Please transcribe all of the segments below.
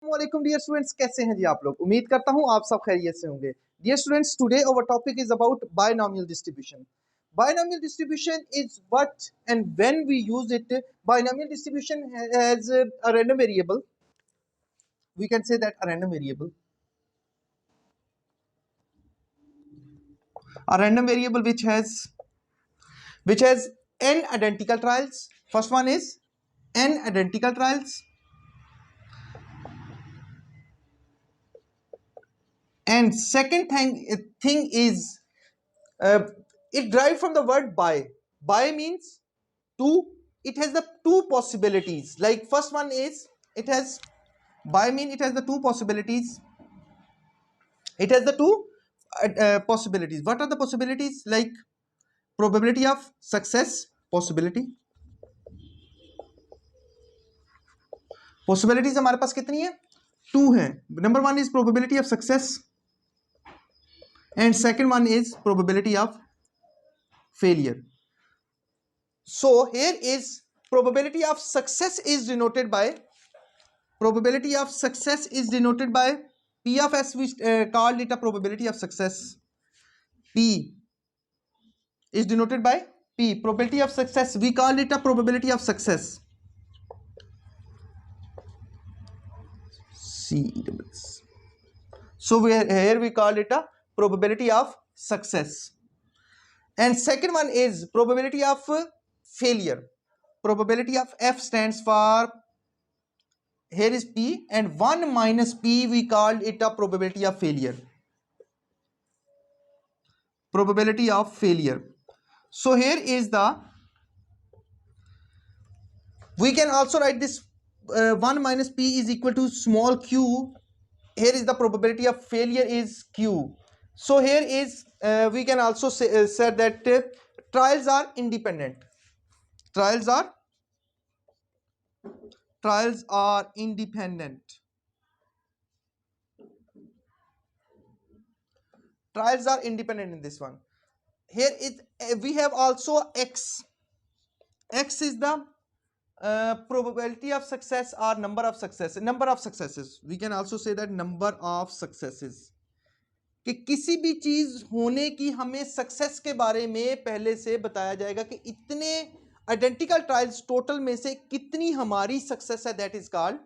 अस्सलामुअलैकुम dear students, कैसे हैं जी आप लोग। उम्मीद करता हूं आप सब खैरियत से होंगे। Dear students, today our topic is about binomial distribution. Binomial distribution is what and when we use it. Binomial distribution has a random variable. We can say that a random variable. A random variable which has n identical trials. First one is n identical trials. And second thing is it derived from the word by. By means two. It has the two possibilities. Like first one is it has by mean it has the two possibilities. It has the two possibilities. What are the possibilities? Like probability of success possibility. Possibilities हमारे पास कितनी है? Two हैं. Number one is probability of success and second one is probability of failure. So here is probability of success is denoted by P of S. We called it a probability of success. P is denoted by P, probability of success. We call it a probability of success. So here we call it a probability of success. And second one is probability of failure. Probability of F stands for, here is P, and 1 minus P, we called it a probability of failure. Probability of failure. So here is the, we can also write this 1 minus P is equal to small q. Here is the probability of failure is q. So here is we can also say that trials are independent. Trials are independent. Trials are independent in this one. Here is we have also x. X is the probability of success or number of successes. We can also say that number of successes. कि किसी भी चीज होने की हमें success के बारे में पहले से बताया जाएगा कि इतने आइडेंटिकल ट्रायल्स टोटल में से कितनी हमारी सक्सेस है, that is called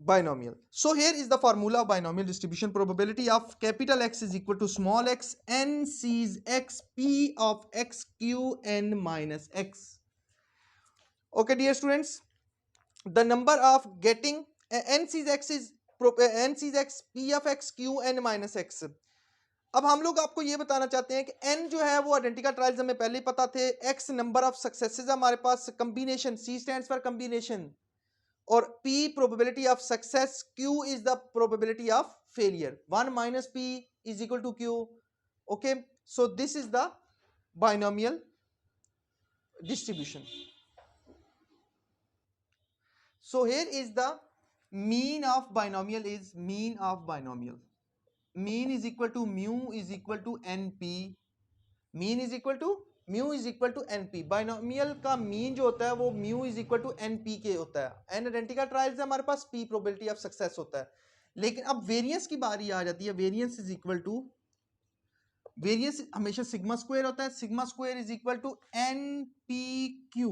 binomial. So here is the formula of binomial distribution. Probability of capital X is equal to small x n sees x p of x q n minus x. Okay dear students, the number of getting n sees x is n sees x p of x q n minus x. अब हम लोग आपको ये बताना चाहते हैं कि n जो है वो आइडेंटिकल ट्रायल्स हमें पहले ही पता थे, x नंबर ऑफ सक्सेसेस हमारे पास, combination C stands for combination, और P probability of success, Q is the probability of failure. 1 minus P is equal to Q. Okay, so this is the binomial distribution. So here is the mean of binomial is mean of binomial. Mean is equal to mu is equal to NP. Mean is equal to mu is equal to NP. Binomial का mean जो होता है वो mu is equal to NP के होता है. N identical trials है हमारे पास, P probability of success होता है. लेकिन अब वेरियंस की बारी आ जाती है. Variance is equal to, variance हमेशा सिग्मा स्क्वायर होता है. Sigma square is equal to NPQ.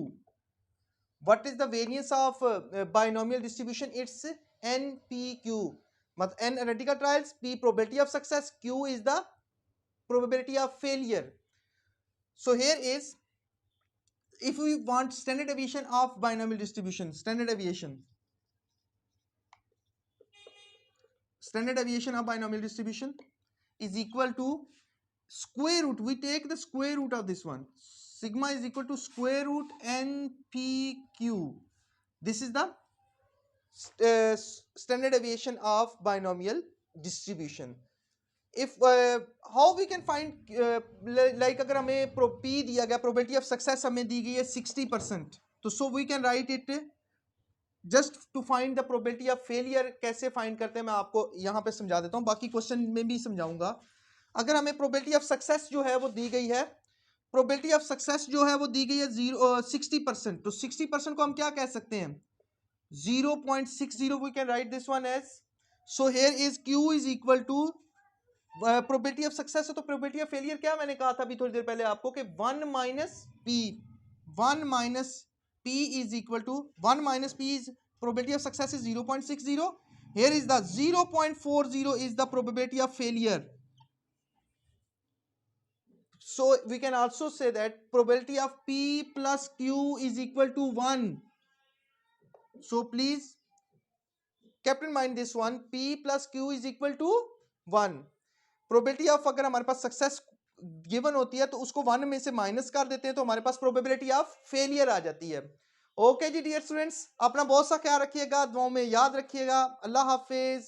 What is the variance of binomial distribution? It's NPQ. मतलब N identical trials, P probability of success, Q is the probability of failure. So here is, if we want standard deviation of binomial distribution, standard deviation of binomial distribution is equal to square root. We take the square root of this one. Sigma is equal to square root NPQ. This is the standard deviation of binomial distribution. If how we can find like अगर हमें P दिया गया, probability of success हमें दी गई है 60%, तो so we can write it just to find the probability of failure. कैसे find करते हैं मैं आपको यहाँ पे समझा देता हूँ, बाकी क्वेश्चन में भी समझाऊंगा. अगर हमें probability of success जो है वो दी गई है, probability of success जो है वो दी गई है 60%, तो 60% को हम क्या कह सकते हैं? 0.60, we can write this one as, so here is q is equal to probability of success है, तो प्रोबेबिलिटी ऑफ फेलियर क्या मैंने कहा था अभी थोड़ी देर पहले आपको कि 1 minus p is equal to 1 minus p is probability of success is 0.60. here is the 0.40 is the probability of failure. So we can also say that probability of p plus q is equal to 1. So please keep in mind this one, p plus q is equal to 1. Probability of अगर हमारे पास success given होती है तो उसको 1 में से minus कर देते हैं तो हमारे पास प्रोबेबिलिटी ऑफ फेलियर आ जाती है. ओके जी डियर स्टूडेंट्स, अपना बहुत सा ख्याल रखिएगा, दुआओं में याद रखिएगा. अल्लाह हाफिज.